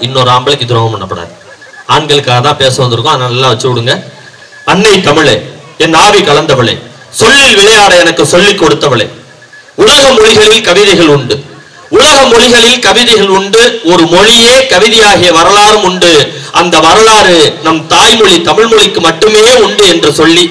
இன்னொரு ஆம்பளைக்கு துரோகம் பண்ணப்படாது. ஆண்களுக்காக தான் பேச வந்திருக்கோம், அதனால நல்லா வச்சு விடுங்க. அன்னை தமிழே, என் ஆவி கலந்தவளே, சொல்லில் விளையாட எனக்கு சொல்லிக் கொடுத்தவளே, உலக மொழிகளில் கவிதைகள் உண்டு, உலக மொழிகளில் கவிதைகள் உண்டு, ஒரு மொழியே கவிதையாகிய வரலாறும் உண்டு. அந்த வரலாறு நம் தாய்மொழி தமிழ் மொழிக்கு மட்டுமே உண்டு என்று சொல்லி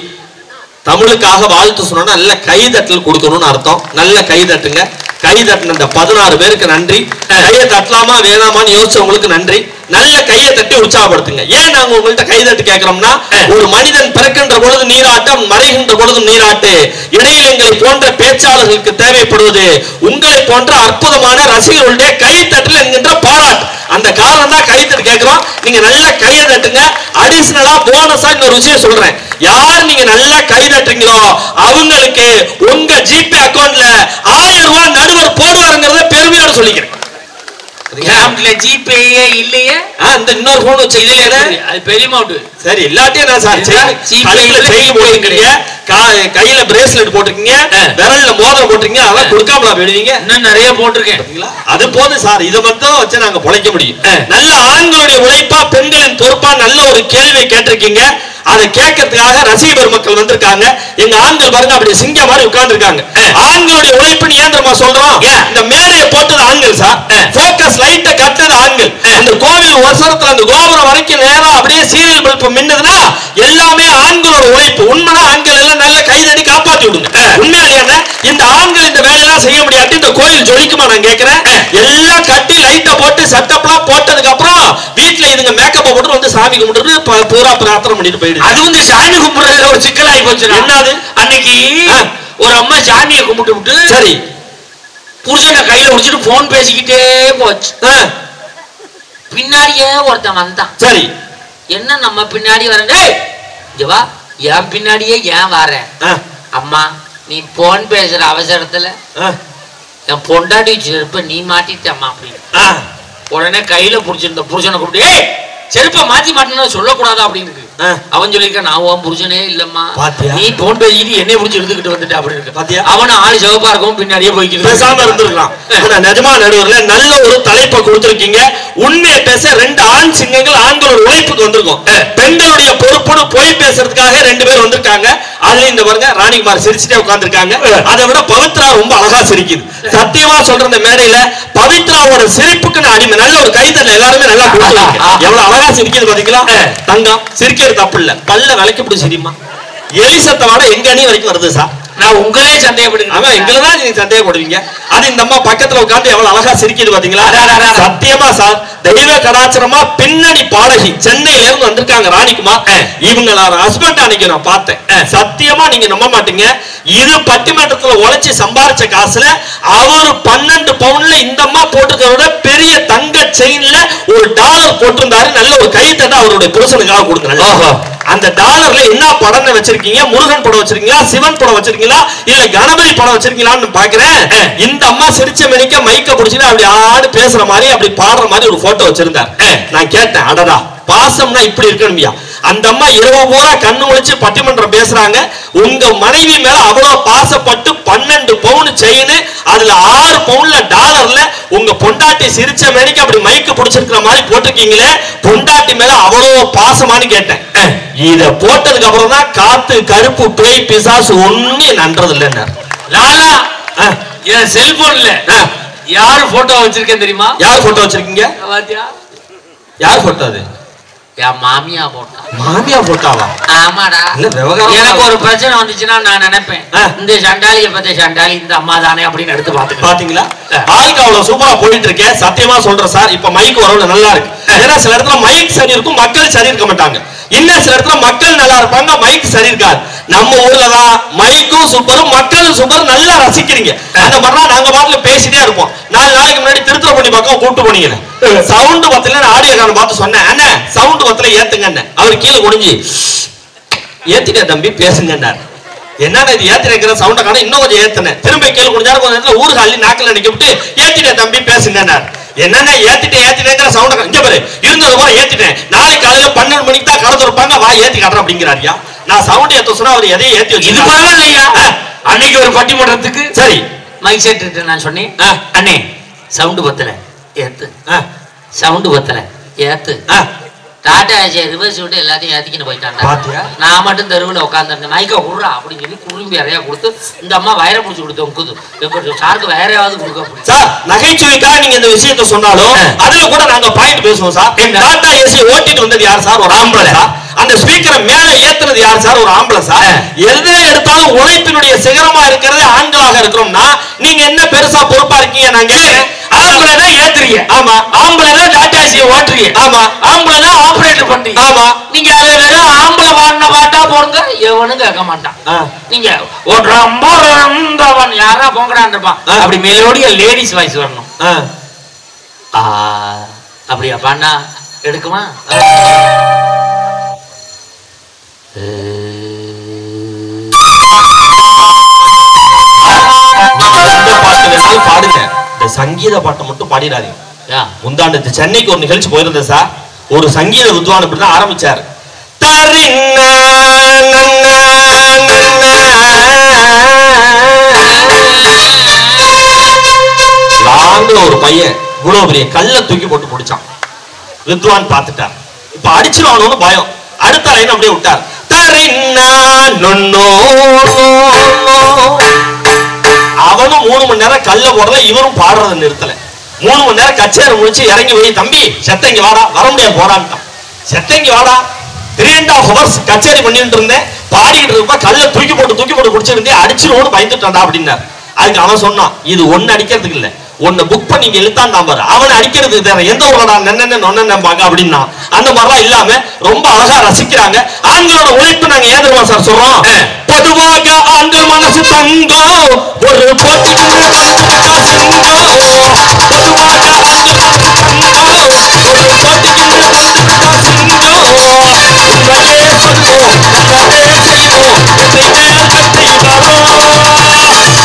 தமிழுக்காக வாழ்த்து சொன்னா நல்ல கைதட்டல் கொடுக்கணும்னு அர்த்தம். நல்ல கைதட்டுங்க. கைதட்டின அந்த 16 பேருக்கு நன்றி. கையை தட்டலாமா வேணாமான்னு யோசிச்சவங்களுக்கு நன்றி. நல்ல கையை தட்டி உற்சாகப்படுத்துங்க. ஏன் நாங்க உங்கள்கிட்ட கைதட்டு கேட்கிறோம்னா, ஒரு மனிதன் பிறக்கின்ற பொழுது நீராட்டம், மறைகின்ற பொழுது நீராட்டு. இடையில் எங்களை போன்ற பேச்சாளர்களுக்கு தேவைப்படுவது உங்களை போன்ற அற்புதமான ரசிகர்களுடைய கைத்தட்டல் என்கின்ற பாராட்டு. அந்த காரணம் தான் கைத்தட்டு கேட்கிறோம். நீங்க நல்ல கையை தட்டுங்க. அடிஷனலா போனஸா இன்னொரு விஷயம் சொல்றேன். யார் நீங்க நல்லா கை தட்டுறீங்களோ அவங்களுக்கு உங்க ஜிபே அக்கவுண்ட்ல 1000 ரூபாய் நடுவர் போடுவாருங்கிறத பெருமையோட சொல்லிக்கிறேன். ஜிபேயே இல்லையே, அந்த இன்னொரு போன் வச்சு இல்லையா, அது பெரிய அமௌண்ட். சரி, இல்லாட்டியும் நான் சார் கையில பிரேஸ்லெட் போட்டிருக்கீங்க, விரல்ல மோதிரம் போட்டிருக்கீங்க, அதெல்லாம் கொடுக்காமலா விடுவீங்க? இன்னும் நிறைய போட்டிருக்கேன். அது போதும் சார், இதை மட்டும் வச்சு நாங்க பொழைக்க முடியும். நல்ல ஆண்களுடைய உழைப்பா பெண்களின் பொறுப்பா நல்ல ஒரு கேள்வியை கேட்டிருக்கீங்க. அதை கேட்கறதுக்காக ரசிக பெருமக்கள் வந்திருக்காங்க. எங்க ஆண்கள் பாருங்க அப்படி சிங்க மாதிரி உட்கார்ந்து இருக்காங்க. ஆண்களுடைய உழைப்புன்னு ஏன் தெரியுமா சொல்றோம்? இந்த மேடையை போட்டது ஆண்கள் சார், போக்கஸ் லைட்டை கட்டது ஆண்கள். அந்த கோவில் வசனத்துல அந்த கோபுரம் வரைக்கும் நேரம் அப்படியே சீரியல் பல்ப் மின்னதுன்னா எல்லாமே ஆண்களோட உழைப்பு. உண்மைனா ஆண்கள் எல்லாம் நல்ல கைதடி காப்பாத்தி விடுங்க. உண்மையா இந்த ஆண்கள் இந்த வேலையெல்லாம் செய்ய முடியாது. இந்த கோயில் ஜொலிக்குமா நான் கேட்கிறேன். எல்லாம் கட்டி லைட்டை போட்டு செட்டப்லாம் போட்டதுக்கு அப்புறம் வீட்டுல இதுங்க மேக்கப் போட்டு வந்து சாமி கும்பிட்டு பூரா பிரார்த்தனை பண்ணிட்டு போயிடுது. அது வந்து சாமி கும்பிடுறதுல ஒரு சிக்கலாகி போச்சு. என்னது, அன்னைக்கு ஒரு அம்மா சாமியை கும்பிட்டு விட்டு சரி புருஷனை கையில முடிச்சுட்டு போன் பேசிக்கிட்டே போச்சு. பின்னாடியே ஒருத்தன் வந்தான். சரி, என்ன நம்ம பின்னாடி வரேன், ஜவா என் பின்னாடியே ஏன் வர? அம்மா நீ போன் பேசுற அவசரத்துல என் பொண்டாட்டி செருப்ப நீ மாட்டிட்டம்மா அப்படின்னு. உடனே கையில புடிச்சிருந்த புருஷனை கூப்பிட்டு, செருப்ப மாத்தி மாட்டேன்னு சொல்லக்கூடாதா அப்படின்னு. அவன் சொல்லிருக்க, நான் உன் புருஷனே இல்லம்மா, நீ போன் பேசிட்டு என்னை புடிச்சு எடுத்துக்கிட்டு வந்துட்ட அப்படின்னு. அவன ஆளு சிவப்பா இருக்கும் பின்னாடியே போய்க்கிட்டு பேசாம இருந்திருக்கலாம். நிஜமா நடுவர்ல நல்ல ஒரு தலைப்பை கொடுத்திருக்கீங்க. உண்மையை பேச 2 ஆண் சிங்கங்கள் ஆண்களோட உழைப்புக்கு வந்திருக்கும். பெண்களுடைய பொறுப்புன்னு போய் பேசுறதுக்காக 2 பேர் வந்திருக்காங்க. அதுல இந்த பாருங்க ராணிகுமார் சிரிச்சுட்டே உட்கார்ந்துருக்காங்க. அதை விட பவித்ரா ரொம்ப அழகா சிரிக்குது. சத்தியமா சொல்ற இந்த மேடையில பவித்ராவோட சிரிப்புக்கு நான் அடிமை. நல்ல ஒரு கைத்தட்டல் எல்லாருமே நல்லா கொடுத்துருக்காங்க. எவ்வளவு அழகா சிரிக்குது பாத்தீங்களா? தங்கம் சிரிக்கிறது தப்பு இல்ல, பல்ல விலைக்கு பிடிச்சி சிரிமா. எலிசத்தை விட எங்க அணி வரைக்கும் வருது சார். நான் உங்களே சந்தேகப்படுங்க. அவன் எங்களதான் நீங்க சந்தேகப்படுவீங்க. அது இந்த அம்மா பக்கத்துல உட்கார்ந்து எவ்வளவு அழகா சிரிக்குது பாத்தீங்களா? சத்தியமா சார், தெய்வ கடாச்சரமா பின்னணி பாடகி சென்னையில இருந்து வந்திருக்காங்க ராணிகுமார். இவங்களோட ஹஸ்பண்ட் அன்னைக்கு நான் பார்த்தேன். சத்தியமா நீங்க நம்ப மாட்டீங்க. இது பட்டிமன்றத்துல உழைச்சி சம்பாரிச்ச காசுல அவரு 12 பவுன்ல இந்த அம்மா போட்டுக்கிறத பெரிய தங்க செயின்ல ஒரு டாலர் போட்டிருந்தாரு. நல்ல ஒரு கைத்தட்ட அவருடைய புருஷனுக்காக கொடுக்குறாங்க. அந்த டாலர்ல என்ன படம் வச்சிருக்கீங்க? முருகன் படம் வச்சிருக்கீங்களா, சிவன் படம் வச்சிருக்கீங்களா, இல்ல கணபதி படம் வச்சிருக்கீங்களான்னு பாக்குறேன். இந்த அம்மா சிரிச்ச மணிக்க மைக்க பிடிச்சிட்டு அப்படி ஆடு பேசுற மாதிரி அப்படி பாடுற மாதிரி ஒரு போட்டோ வச்சிருந்தார். நான் கேட்டேன், அடடா பாசம்னா இப்படி இருக்கணும்யா. அந்த அம்மா இரவு பூரா கண்ணு ஒழிச்சு பட்டிமன்றம் பேசுறாங்க. உங்க மனைவி மேல அவ்வளவு பாசப்பட்டு 12 பவுன் செயின், அதுல 6 பவுன்ல டாலர்ல உங்க பொண்டாட்டி சிரிச்ச மேனிக்கு அப்படி மைக்கு பிடிச்சிருக்கிற மாதிரி போட்டிருக்கீங்களே, பொண்டாட்டி மேல அவ்வளவு பாசமானு கேட்டேன். இத போட்டதுக்கு அப்புறம் தான் காத்து கருப்பு பேய் பிசாசு ஒண்ணு நன்றது இல்லைன்னு. லாலா என் செல்போன்ல யாரு போட்டோ வச்சிருக்கேன் தெரியுமா? யார் போட்டோ வச்சிருக்கீங்க? யார் போட்டோ? அது என் மாமியா போட்டா. மாமியா போட்டாவா? ஆமாடா. எனக்கு ஒரு பிரச்சனை வந்துச்சுன்னா நான் நினைப்பேன், இந்த சண்டாலியை பத்தி சண்டாலி இந்த அம்மா தானே அப்படின்னு எடுத்து பாத்தீங்களா? ஆளுக்கு அவ்வளவு சூப்பரா போயிட்டு இருக்கேன். சத்தியமா சொல்றேன் சார், இப்ப மைக் வரவுல நல்லா இருக்கு. ஏன்னா சில இடத்துல மைக் சரி இருக்கும், மக்கள் சரி இருக்க மாட்டாங்க. இன்னும் சில இடத்துல மக்கள் நல்லா இருப்பாங்க, மைக் சரி இருக்காது. நம்ம ஊர்லதான் மைக்கும் சூப்பரும் மக்களும் சூப்பரும் நல்லா ரசிக்கிறீங்க. அந்த மாதிரிலாம் நாங்க பாட்டுல பேசிட்டே இருப்போம். 4 நாளைக்கு முன்னாடி திருத்துறைப்பூண்டி பக்கம் கூப்பிட்டு போனீங்க. சவுண்ட் பத்தல ஆடியோ கார்டு பார்த்து சொன்னேன், அண்ணா சவுண்ட் பத்தல ஏத்துங்க. அவர் கீழே குனிஞ்சு ஏத்திட்ட தம்பி பேசுங்கன்னார். என்னன்னா இது ஏத்தின சவுண்ட காண இன்னும் கொஞ்சம் ஏத்தினேன். திரும்ப கீழே குனிஞ்சாரு. கொஞ்ச நேரத்துல ஊருக்கு அள்ளி நாக்கில் நினைக்க விட்டு ஏத்திட்ட தம்பி பேசுங்கன்னார். என்னன்னா ஏத்திட்டேங்கிற சவுண்ட இங்க பாரு இருந்தது போல ஏத்திட்டேன். நாளைக்கு காலையில 12 மணிக்கு தான் கடை திறப்பாங்க, வா ஏத்தி காட்டுறேன் அப்படிங்கிறாரியா. நான் சவுண்ட் ஏத்த சொன்னா அவர் எதையும் ஏத்தி வச்சு. இது பரவாயில்லையா? அன்னைக்கு ஒரு பட்டிமன்றத்துக்கு சரி மைக் செட் நான் சொன்னேன், அண்ணே சவுண்ட் பத்தல ஏத்து, சவுண்ட் பத்தல ஏத்து டாடா ஏசியை ரிவர்ஸ் விட்டு எல்லாத்தையும் ஏத்திக்கின்னு போயிட்டாங்க. நான் மட்டும் தெருவில் உட்காந்துருந்தேன். மைக்க குடுறா அப்படின்னு சொல்லி குறும்பி இறையா கொடுத்து இந்த அம்மா வயரை பிடிச்சி கொடுத்து உங்குது. சாருக்கு வேறையாவது கொடுக்க சார். நகைச்சுவைக்காக நீங்க இந்த விஷயத்த சொன்னாலும் அதுல கூட நாங்க பாயிண்ட் பேசுவோம் சார். டாடா ஏசி ஓட்டிட்டு வந்தது யார் சார்? ஒரு ஆம்பளை சார். அந்த ஸ்பீக்கரை மேல ஏத்துறது யார் சார்? ஒரு ஆம்பளை சார். எதுல எடுத்தாலும் உழைப்பினுடைய சிகரமா இருக்கிறது ஆண்களாக இருக்கிறோம்னா நீங்க என்ன பெருசா பொறுப்பா இருக்கீங்க? நாங்க ஆம்பளை தான் ஏத்துறீங்க. ஆமா. ஆம்பளை தான் டாடா ஏசியை ஓட்டுறீங்க. ஆமா. ஆம்பளை தான் ஆபரேட்டர் பண்றீங்க. ஆமா. நீங்க அதை வெறும் ஆம்பளை பாடின பாட்டா போடுங்க, எவனும் கேட்க மாட்டான். நீங்க ஒரு ரொம்ப யாரா போங்கடான் இருப்பான். அப்படி மெலோடியா லேடிஸ் வாய்ஸ் வரணும். அப்படியா பாண்ணா எடுக்குமா? பாடுங்க. இந்த சங்கீத பாட்டை மட்டும் பாடிடாதீங்க. முந்தாண்டு சென்னைக்கு ஒரு நிகழ்ச்சி போயிருந்தேன் சார். ஒரு சங்கீத வித்வான் இப்படிதான் ஆரம்பிச்சாரு. ஒரு பையன் இவ்வளவு பெரிய கல்ல தூக்கி போட்டு முடிச்சான். வித்வான் பார்த்துட்டார். இப்ப அடிச்சிருவானு பயம். அடுத்த லைன் அப்படியே விட்டார். அவனும் 3 மணி நேரம் கல்ல போடல, இவரும் பாடுறத நிறுத்தல. 3 மணி நேரம் கச்சேரி முடிச்சு இறங்கி போய் தம்பி செத்தங்கி வாடா, வர முடியாது போறான்ட்டான். செத்தங்கி வாடா, 3.5 hours கச்சேரி பண்ணிட்டு இருந்தேன், பாடிட்டு இருப்ப கல்ல தூக்கி போட்டு குடிச்சிருந்தேன், அடிச்சிருவோன்னு பயந்துட்டான்டா அப்படின்னாரு. அதுக்கு அவன் சொன்னான், இது ஒன்னு அடிக்கிறதுக்கு இல்ல, உன்னை புக் பண்ணி இங்க இழுத்தான் பாரு, அவனை அடிக்கிறதுக்கு தேவை, எந்த ஊரடா நொன்னம்பாங்க அப்படின்னா. அந்த மாதிரிலாம் இல்லாம ரொம்ப அழகா ரசிக்கிறாங்க. ஆண்களோட உழைப்பு நாங்க ஏன் தெரியுமா சார் சொல்றோம்? பொதுவாக ஆண்கள் மனசு தங்கம், ஒரு போட்டி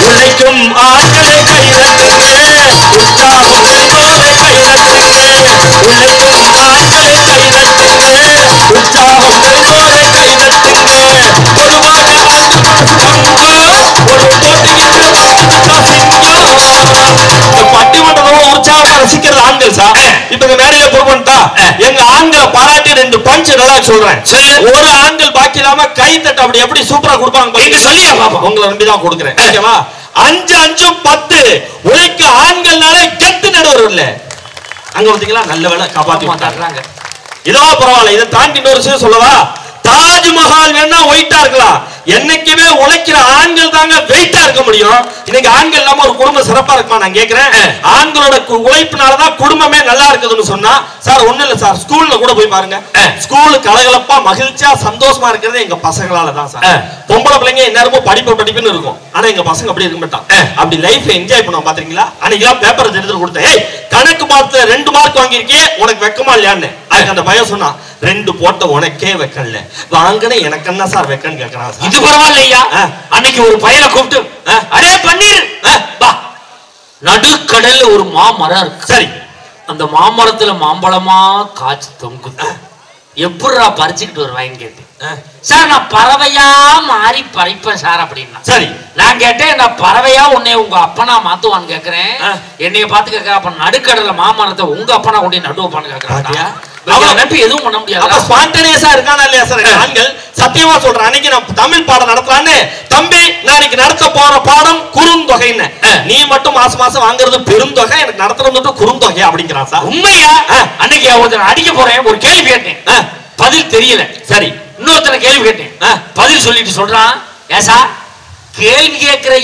உழைக்கும் ஆண்களை கைதட்டுங்க, உற்சாகம் என்போரை கைதட்டுங்க. உழைக்கும் ஆண்களை கைதட்டுங்க, உற்சாகம் என்போரை கைதட்டுங்க. பொதுவாக பட்டிமன்றமும் உற்சாகமா ரசிக்கிறது ஆண்கள் சார். இப்ப இந்த மேடையில பொறுப்பா எங்க ஆண்களை பாராட்டி 2 பஞ்ச் நல்லா சொல்றேன். ஒரு ஆண்கள் பாக்கி இல்லாம கை தட்டு அப்படி எப்படி சூப்பரா கொடுப்பாங்க சொல்லியா பாப்பா, உங்களை நம்பிதான் கொடுக்குறேன். ஓகேவா? 5 5 10 உழைக்க ஆண்கள்னாலே கெத்து நடுவர் இல்ல. அங்க பாத்தீங்களா, நல்ல வேலை காப்பாத்தி மாட்டாங்க. இதோ பரவாயில்ல. இதை தாண்டி இன்னொரு விஷயம் சொல்லவா? தாஜ்மஹால் வேணா ஒயிட்டா இருக்கலாம், என்னைக்குமே உழைக்கிற ஆண்கள் தாங்க வெயிட்டா இருக்க முடியும். இன்னைக்கு ஆண்கள் இல்லாம ஒரு குடும்பம் சிறப்பா இருக்குமா? நான் கேக்குறேன். ஆண்களோட உழைப்புனாலதான் குடும்பமே நல்லா இருக்குதுன்னு சொன்னா சார் ஒண்ணு இல்ல சார், ஸ்கூல்ல கூட போய் பாருங்க. ஸ்கூலு கலகலப்பா மகிழ்ச்சியா சந்தோஷமா இருக்கிறது எங்க பசங்களால தான் சார். பொம்பளை பிள்ளைங்க எல்லாருக்கும் படிப்புன்னு இருக்கும், ஆனா எங்க பசங்க அப்படி இருக்க மாட்டான். அப்படி லைஃப் என்ஜாய் பண்ணுவோம் பாத்தீங்களா? அன்னைக்கு பேப்பர் எடுத்து கொடுத்தேன், கணக்கு மார்க்ல 2 மார்க் வாங்கியிருக்கே, உனக்கு வெக்கமா இல்லையான்னு. அதுக்கு அந்த பையன் சொன்னா, 2 போட்ட உனக்கே வெக்கல, வாங்கின எனக்கு என்ன சார் வெக்கன்னு கேட்கறான். இது பரவாயில்லையா? அன்னைக்கு ஒரு பையனை கூப்பிட்டு, அடே பன்னீர், நடுக்கடல்ல ஒரு மாமரம் இருக்கு. சரி, அந்த மாமரத்துல மாம்பழமா காய்ச்சி தொங்குது. எப்படா பறிச்சுக்கிட்டு வருவாங்க கேட்டேன். சார் நான் பறவையா மாறி பறிப்பேன் சார் அப்படின்னா. சரி, நான் கேட்டேன், நான் பறவையா உன்னை உங்க அப்பனா மாத்துவான்னு கேக்குறேன். என்னைய பார்த்து கேட்க, அப்ப நடுக்கடல மாமரத்தை உங்க அப்பனா கொண்டு நடுவப்பான்னு கேக்குறாங்க. எதுவும் பண்ண முடியாது. ஸ்பான்டேனியஸா இருக்கானா இல்லையா சார் ஆண்கள்? சத்தியமா சொல்றேன், அன்னைக்கு நான் தமிழ் பாடம் நடத்தலான்னு, தம்பி நான் இன்னைக்கு நடத்த போற பாடம் குறுந்தொகைன்னு, நீ மட்டும் மாசம் வாங்குறது பெருந்தொகை, எனக்கு நடத்துறது மட்டும் குறுந்தொகை அப்படிங்கிறான் சார். உண்மையா? அன்னைக்கு ஒருத்தர் அடிக்க போறேன், ஒரு கேள்வி கேட்டேன், பதில் தெரியல. சரி, இன்னொருத்தர கேள்வி கேட்டேன், பதில் சொல்லிட்டு சொல்றான், ஏசா கேள்வி கேட்கிற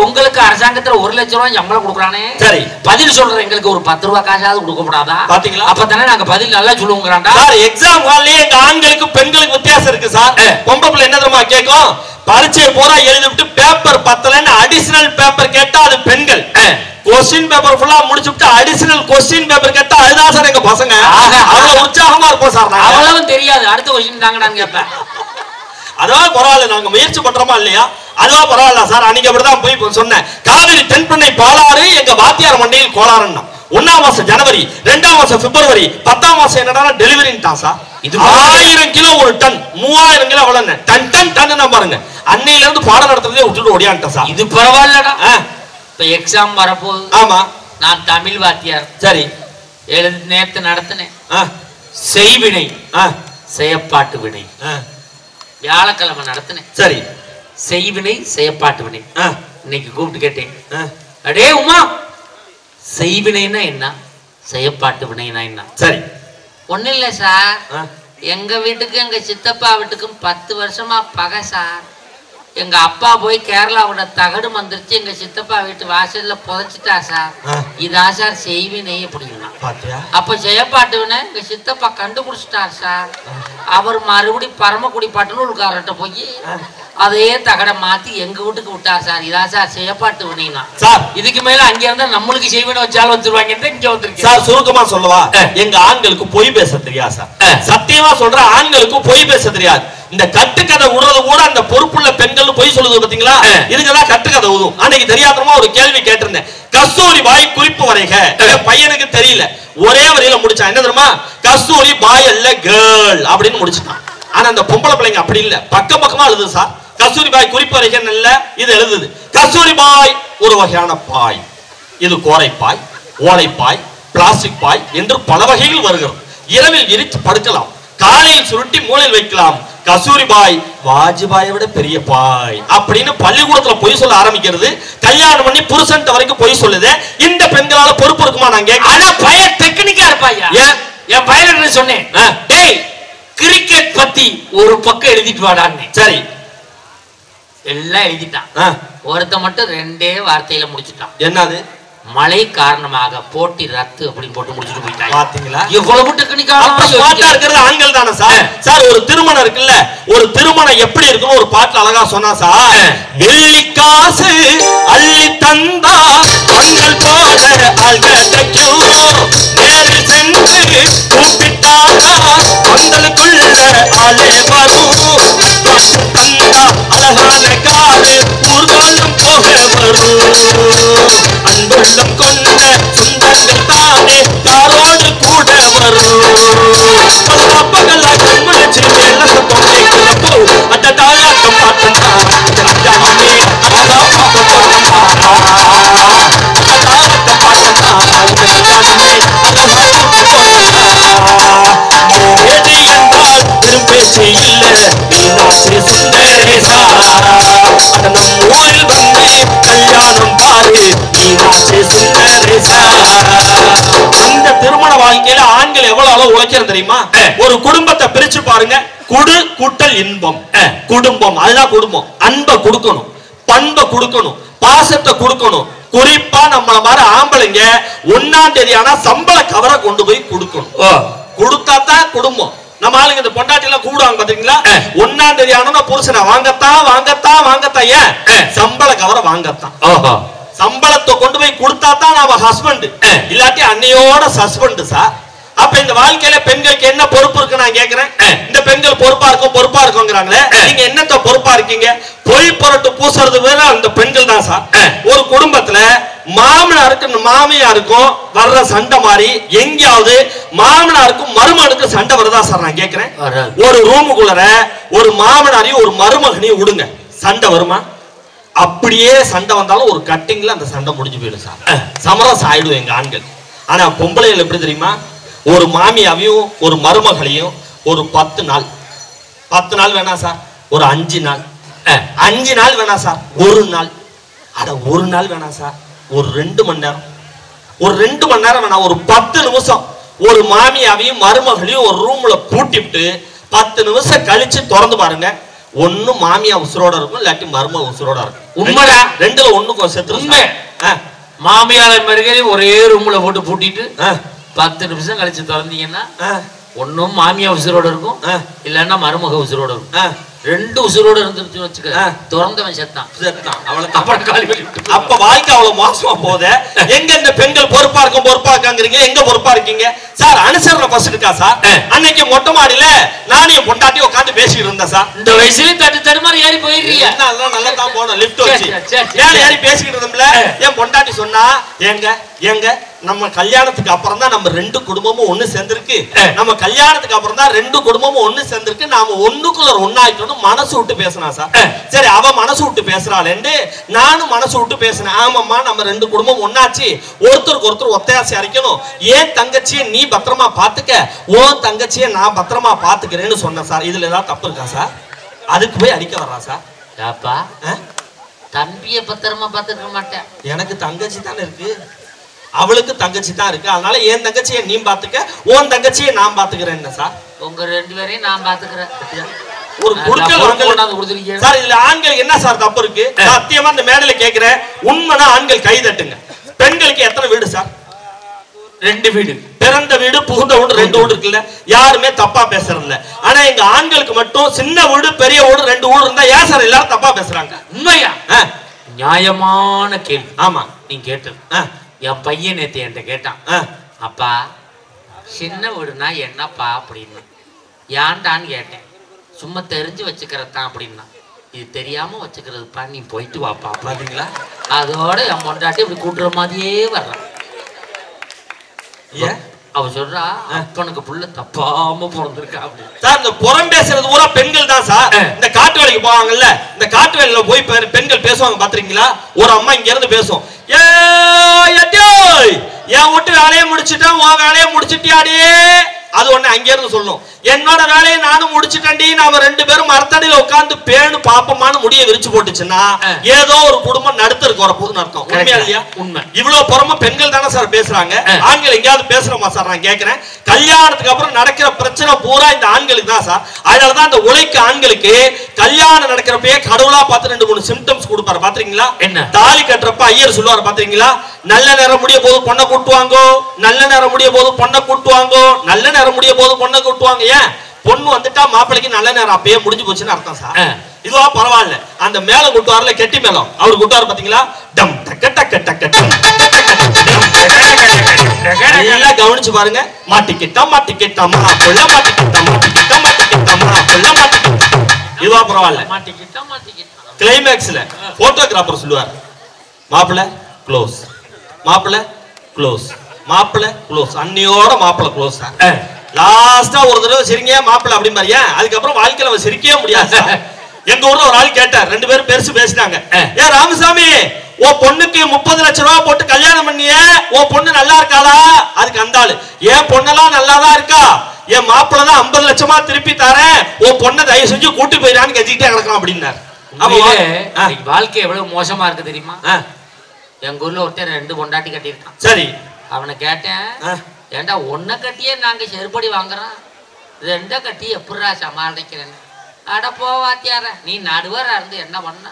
உங்களுக்கு அரசாங்கத்துல 1 லட்சம் ரூபாய் சம்பளம் கொடுக்குறானே, சரி பதில் சொல்ற எங்களுக்கு ஒரு 10 ரூபாய் காசாவது கொடுக்கப்படாதா? பாத்தீங்களா? அப்பதானே நாங்க பதில் நல்லா சொல்லுவோங்கிறான்டா. சார் எக்ஸாம் ஹால்லயே எங்க ஆண்களுக்கு பெண்களுக்கு வித்தியாசம் இருக்கு சார். பொம்பளை பிள்ளை என்ன தெரியுமா கேட்கும்? பரீட்சை பூரா எழுதிவிட்டு பேப்பர் பத்தலன்னு அடிஷனல் பேப்பர் கேட்டா அது பெண்கள். கொஸ்டின் பேப்பர் ஃபுல்லா முடிச்சுட்டு அடிஷனல் கொஸ்டின் பேப்பர் கேட்டா அதுதான் சார் எங்க பசங்க. அவ்வளவு உற்சாகமா இருப்போம் சார். அவ்வளவு தெரியாது, அடுத்த கொஸ்டின் தாங்கடான்னு கேட்பேன். அதான் பரவாயில்ல, நாங்க முயற்சி பண்றோமா இல்லையா? அதுவா பரவாயில்ல சார். அன்னைக்கு அப்படிதான் போய் சொன்னேன், காவிரி தென்பெண்ணை பாலாறு எங்க வாத்தியார் மண்டையில் கோளாறுன்னா. 1ஆம் மாசம் ஜனவரி, 2ஆம் மாசம் பிப்ரவரி, 10ஆம் மாசம் என்னடா டெலிவரின்ட்டான் சார். இது 1000 கிலோ ஒரு டன், 3000 கிலோ எவ்வளவு டன் பாருங்க. அன்னையில இருந்து பாடம் நடத்துறதே விட்டுட்டு ஓடியான்ட்டேன் சார். இது பரவாயில்லடா. இப்ப எக்ஸாம் வரப்போகுது. ஆமா, நான் தமிழ் வாத்தியார். சரி, நேத்து நடத்தினேன். செய்வினை செயப்பாட்டு வினை. வியாழக்கிழமை நடத்தினேன். சரி, செய்வினை செயப்பாட்டு வினை. இன்னைக்கு கூப்பிட்டு கேட்டேன், அடே உமா, செய்வினைனா என்ன, செயப்பாட்டு வினைனா என்ன? சரி, ஒன்னும் இல்லை சார், எங்க வீட்டுக்கு எங்க சித்தப்பா வீட்டுக்கும் 10 வருஷமா பகை சார். எங்க அப்பா போய் கேரளாவோட தகடு வந்துருச்சு, எங்க சித்தப்பா வீட்டு வாசல்ல புதைச்சிட்டா சார். இதான் சார் செய்வினை அப்படின்னா. அப்ப செயப்பாட்டுவினை எங்க சித்தப்பா கண்டுபிடிச்சிட்டார் சார். அவர் மறுபடியும் பரமக்குடி பட்டனூர்காரர்கிட்ட போய் அதே தகடை மாத்தி எங்க வீட்டுக்கு விட்டார் சார். இதான் சார் செயப்பாட்டு வினைனா சார். இதுக்கு மேல அங்க இருந்தா நம்மளுக்கு செய்வினை வச்சாலும் வச்சிருவாங்க. இங்க வந்துருக்கு சார். சுருக்கமா சொல்லவா, எங்க ஆண்களுக்கு பொய் பேச தெரியாது சார். சத்தியமா சொல்ற, ஆண்களுக்கு பொய் பேச தெரியாது. இந்த கட்டுக்கதை விடுறது கூட அந்த பொறுப்புள்ள பெண்கள் பொய் சொல்லுது பாத்தீங்களா, இதுக்குதான் கட்டுக்கதை உதும். அன்னைக்கு தெரியாதமா ஒரு கேள்வி கேட்டிருந்தேன், கஸ்தூரி பாய் குறிப்பு வரைக. பையனுக்கு தெரியல, ஒரே வரையில முடிச்சான். என்ன தெரியுமா, கஸ்தூரி பாய் அல்ல கேர்ள் அப்படின்னு முடிச்சுட்டான். ஆனா அந்த பொம்பளை பிள்ளைங்க அப்படி இல்ல, பக்கம் பக்கமா எழுதுது சார். கஸ்தூரி பாய் குறிப்பு வரைக இல்ல, இது எழுதுது கஸ்தூரி பாய் ஒரு வகையான பாய். இது கோரை பாய், ஓலை பாய், பிளாஸ்டிக் பாய் என்று பல வகைகள் வருகிறது. இரவில் விரித்து படுக்கலாம், காலையில் சுருட்டி மூலையில் வைக்கலாம். கஸ்தூரி பாய் வாஜ்பாயை விட பெரிய பாய் அப்படின்னு பள்ளிக்கூடத்துல பொய் சொல்ல ஆரம்பிக்கிறது. கல்யாணம் பண்ணி புருஷன் வரைக்கும் பொய் சொல்லுது. இந்த பெண்களால பொறுப்பு இருக்குமா? நான் கேட்க, ஆனா பையன் டெக்னிக்கா இருப்பாயா? என் பையன் சொன்னேன், டேய் கிரிக்கெட் பத்தி ஒரு பக்கம் எழுதிட்டு வாடான்னு. சரி, எல்லாம் எழுதிட்டான். ஒருத்த மட்டும் 2 வார்த்தையில முடிச்சுட்டான். என்னது? மழை காரணமாக போட்டி ரத்து அப்படின்னு போட்டு முடிச்சுட்டு போயிட்டாங்க. பாத்தீங்களா எவ்வளவு டெக்னிக்கா இருக்கிறது ஆண்கள் தானே சார். சார், ஒரு திருமணம் இருக்குல்ல, ஒரு திருமணம் எப்படி இருக்குன்னு ஒரு பாட்டுல அழகா சொன்னா சார், வெள்ளி காசு அள்ளி தந்தா பந்தல் போல அழகைக்கும், நேரில் சென்று கூப்பிட்டாரா பந்தலுக்குள்ள ஆளே வரும், தந்தா அழகான காரு ஊர்காலம் போக வரும், அன்புள்ளம் கொண்ட சொந்தங்கள் தானே காரோடு கூட வரும், பகலா கண்மணிச்சு வெள்ள தொண்டைக்குள்ளப்போ அந்த தாயாட்டம் பார்த்தனா அஞ்சாமே அழகா பேச்சு இல்ல மீனாட்சி சுந்தரேசா, நம் ஊரில் வந்து கல்யாணம் பாரு மீனாட்சி சுந்தரேசா. இந்த திருமண வாழ்க்கையில ஆண்கள் எவ்வளவு அளவு உழைக்கிறது தெரியுமா? ஒரு குடும்பத்தை பிரிச்சு பாருங்க, குடு கூட்டல் இன்பம். குடும்பம் அதுதான் குடும்பம். அன்பை கொடுக்கணும், பண்பை கொடுக்கணும், பாசத்தை கொடுக்கணும். குறிப்பா நம்மள மாதிரி ஆம்பளைங்க 1ஆம் தேதி ஆனா சம்பள கவரை கொண்டு போய் கொடுக்கணும். கொடுத்தா தான் குடும்பம். நம்ம ஆளுங்க இந்த பொண்டாட்டி எல்லாம் கூடுவாங்க பாத்தீங்களா, 1ஆம் தேதி ஆனா புருஷனை வாங்கத்தான் வாங்கத்தான் வாங்கத்தான். ஏன்? சம்பள கவரை வாங்கத்தான். சம்பளத்தை கொண்டு போய் கொடுத்தா தான் நாம ஹஸ்பண்ட், இல்லாட்டி அன்னையோட சஸ்பெண்ட் சார். அப்ப இந்த வாழ்க்கையில பெண்களுக்கு என்ன பொறுப்பு இருக்கு நான் கேக்குறேன். இந்த பெண்கள் பொறுப்பா இருக்குங்கிறாங்களே, நீங்க என்னத்த பொறுப்பா இருக்கீங்க? பொய் பொருட்டு பூசுறது வேற அந்த பெண்கள் தான் சார். ஒரு குடும்பத்துல மாமனாருக்கு மாமியாருக்கும் வர்ற சண்டை மாதிரி எங்கேயாவது மாமனாருக்கும் மருமகனுக்கு சண்டை வருதா சார் நான் கேக்குறேன். ஒரு ரூமுக்குள்ளர ஒரு மாமனாரையும் ஒரு மருமகனையும் விடுங்க, சண்டை வருமா? அப்படியே சண்டை வந்தாலும் ஒரு கட்டிங்ல அந்த சண்டை முடிஞ்சு போயிடும் சார். சமரசம் ஆயிடும் எங்க ஆண்கள். ஆனா பொம்பளைகள் எப்படி தெரியுமா, ஒரு மாமியாவையும் ஒரு மருமகளையும் ஒரு 10 நாள் வேணா சார், ஒரு 5 நாள் 5 நாள் வேணா சார், ஒரு நாள், அட ஒரு நாள் வேணா சார், ஒரு 2 மணி நேரம், ஒரு 2 மணி நேரம் வேணா, ஒரு 10 நிமிஷம் ஒரு மாமியாவையும் மருமகளையும் ஒரு ரூம்ல பூட்டிவிட்டு 10 நிமிஷம் கழிச்சு திறந்து பாருங்க, ஒண்ணு மாமியா உசுரோட இருக்கும், இல்லாட்டி மருமக உசுரோட இருக்கும். உண்மைடா, 2ல ஒண்ணுக்கு செத்து. உண்மை. மாமியார் மருகளையும் ஒரே ரூம்ல போட்டு பூட்டிட்டு 10 நிமிஷம் கழிச்சு திறந்தீங்கன்னா ஒன்னும் மாமியா உசுரோட இருக்கும், இல்லன்னா மருமக உசுரோட இருக்கும். 2 உசுரோட இருந்துச்சு வச்சுக்க, திறந்தவன் செத்தான். அப்ப வாழ்க்கை அவ்வளவு மோசமா போகுது. எங்க இந்த பெண்கள் பொறுப்பா இருக்காங்கிறீங்க, எங்க பொறுப்பா இருக்கீங்க சார்? அனுசரணை ஃபர்ஸ்ட் இருக்கா சார்? அன்னைக்கு மொட்டை மாடியில நானும் என் பொண்டாட்டி உட்காந்து பேசிட்டு இருந்தேன் சார். இந்த வயசுல தட்டு தடுமாறி ஏறி போயிடுறீங்க. அதெல்லாம் நல்லா தான் போனோம் லிஃப்ட் வச்சு ஏறி பேசிக்கிட்டு இருந்தோம்ல. என் பொண்டாட்டி சொன்னா, ஏங்க நம்ம கல்யாணத்துக்கு அப்புறம் தான் நம்ம ரெண்டு குடும்பமும் ஒண்ணு சேர்ந்திருக்கு. நம்ம கல்யாணத்துக்கு அப்புறம் தான் ரெண்டு குடும்பமும் ஒண்ணு சேர்ந்திருக்கு. நாம ஒண்ணுக்குள்ள ஒண்ணாயிட்டோம்னு மனசு விட்டு பேசினா சார். சரி, அவ மனசு விட்டு பேசுறாளேன்னு நானும் மனசு விட்டு பேசினேன். ஆமாம்மா, நம்ம ரெண்டு குடும்பம் ஒண்ணாச்சு, ஒருத்தருக்கு ஒருத்தர் ஒத்தையாசி அரைக்கணும். ஏன் தங்கச்சியை நீ பத்திரமா பாத்துக்க, ஓன் தங்கச்சியை நான் பத்திரமா பாத்துக்கிறேன்னு சொன்னேன் சார். இதுல ஏதாவது தப்பு இருக்கா சார்? அதுக்கு போய் அடிக்க வர்றா சார். அப்பா தம்பிய பத்திரமா பாத்துக்க மாட்டேன். எனக்கு தங்கச்சி தானே இருக்கு, அவளுக்கு தங்கச்சி தான் இருக்கு. அதனால என் தங்கச்சியை நீ பாத்துக்க, உன் தங்கச்சியை நான் பாத்துக்கிறேன் சார். உங்க ரெண்டு பேரையும் நான் பாத்துக்கிறேன். ஒரு குடுக்கல் சார். இதுல ஆண்கள் என்ன சார் தப்பு இருக்கு? சத்தியமா இந்த மேடையில கேக்குறேன், உண்மைனா ஆண்கள் கை தட்டுங்க. பெண்களுக்கு எத்தனை வீடு சார்? 2 வீடு. பிறந்த வீடு, புகுந்த வீடு, 2 வீடு இருக்குல்ல. யாருமே தப்பா பேசுறது இல்ல. ஆனா எங்க ஆண்களுக்கு மட்டும் சின்ன வீடு, பெரிய வீடு, 2 வீடு இருந்தா ஏன் சார் எல்லாரும் தப்பா பேசுறாங்க? உண்மையா? நியாயமான கேள்வி. ஆமா, நீ கேட்டது. என் பையன் நேத்து என்கிட்ட கேட்டான், அப்பா சின்ன வீடுனா என்னப்பா அப்படின்னு. ஏன்டான்னு கேட்டேன். சும்மா தெரிஞ்சு வச்சுக்கிறதான் அப்படின்னா. இது தெரியாம வச்சுக்கிறதுப்பா, நீ போயிட்டு வாப்பா. பாத்தீங்களா? அதோட என் பொண்டாட்டி இப்படி கூட்டுற மாதிரியே வர்றான். அவ சொல்றா, அப்பனுக்கு புள்ள தப்பாம பிறந்திருக்கா அப்படின்னு. சார், இந்த புறம் பேசுறது பூரா பெண்கள் தான் சார். இந்த காட்டு வேலைக்கு போவாங்கல்ல, இந்த காட்டு வேலையில போய் பெண்கள் பேசுவாங்க பாத்துறீங்களா? ஒரு அம்மா இங்க இருந்து பேசும், என் வீட்டு வேலையை முடிச்சுட்டேன், உன் வேலையை முடிச்சுட்டியாடே. அது ஒண்ணு அங்க இருந்து சொல்லணும், என்னோட வேலையை நானும் முடிச்சுட்டேன்டி. நாம 2 பேரும் மரத்தடியில உட்கார்ந்து பேணு பாப்பமானு முடிய விரிச்சு போட்டுச்சுன்னா ஏதோ ஒரு குடும்பம் நடுத்தருக்கு வர போதுன்னு அர்த்தம். உண்மையா இல்லையா? உண்மை. இவ்வளவு புறமா பெண்கள் தானே சார் பேசுறாங்க. ஆண்கள் எங்கேயாவது பேசுறோமா சார்? நான் கேட்கிறேன். கல்யாணத்துக்கு அப்புறம் நடக்கிற பிரச்சனை பூரா இந்த ஆண்களுக்கு தான் சார். அதனாலதான் இந்த உழைக்க ஆண்களுக்கு கல்யாணம் நடக்கிறப்பயே கடவுளா பார்த்து 2-3 சிம்டம்ஸ் கொடுப்பாரு. பாத்தீங்களா? என்ன தாலி கட்டுறப்ப ஐயர் சொல்லுவாரு பாத்தீங்களா? நல்ல நேரம் முடிய போது பொண்ணை கூட்டுவாங்கோ, நல்ல நேரம் முடிய போது பொண்ணை கூட்டுவாங்கோ, நல்ல நேரம் முடிய போது பொண்ணை கூட்டுவாங்க. ஏன்? பொண்ணு வந்துட்டா மாப்பிளைக்கு நல்ல நேரம் அப்பயே முடிஞ்சு போச்சுன்னு அர்த்தம் சார். இதுவா பரவாயில்ல. அந்த மேல கூட்டுவார்ல, கெட்டி மேளம், அவரு கூட்டுவாரு பாத்தீங்களா? டம் டக்க டக்க டக்க டம். எல்லாம் கவனிச்சு பாருங்க. மாட்டிக்கிட்டா மாட்டிக்கிட்டா மாப்பிள்ள, மாட்டிக்கிட்டா மாட்டிக்கிட்டா மாட்டிக்கிட்டா மாப்பிள்ள, மாட்டிக்கிட்டா. இதுவா பரவாயில்ல. மாட்டிக்கிட்டா மாட்டிக்கிட்டா. கிளைமேக்ஸ்ல போட்டோகிராஃபர் சொல்லுவார், மாப்பிள்ள க்ளோஸ், மாப்பிள்ள க்ளோஸ், மாப்பிள்ள க்ளோஸ். அன்னியோட மாப்பிள்ள க்ளோஸ் சார். லாஸ்டா ஒரு தடவை சிரிங்க மாப்பிள்ள அப்படின்னு பாரு. அதுக்கப்புறம் வாழ்க்கையில அவன் சிரிக்கவே முடியாது. எங்க ஊர்ல ஒரு ஆள் கேட்டார், 2 பேரும் பெருசு பேசினாங்க. ஏன் ராமசாமி, உன் பொண்ணுக்கு 30 லட்சம் ரூபாய் போட்டு கல்யாணம் பண்ணிய, உன் பொண்ணு நல்லா இருக்காளா? அதுக்கு அந்த ஆளு, என் பொண்ணெல்லாம் நல்லாதான் இருக்கா, என் மாப்பிள்ள தான் 50 லட்சமா திருப்பி தரேன், உன் பொண்ணை தயவு செஞ்சு கூட்டி போயிடான்னு கெஞ்சிக்கிட்டே கிடக்கலாம் அப்படின்னாரு. வாழ்க்கை எவ்வளவு மோசமா இருக்கு தெரியுமா? எங்க ஊர்ல ஒருத்தர் 2 பொண்டாட்டி கட்டியிருக்கான். சரி, அவனை கேட்டேன், ஏண்டா ஒன்ன கட்டியே நாங்க செருப்படி வாங்குறோம், 2 கட்டி எப்படா சமாளிக்கிறேன்னு. அட போவாத்தியார, நீ நடுவரா இருந்து என்ன பண்ண?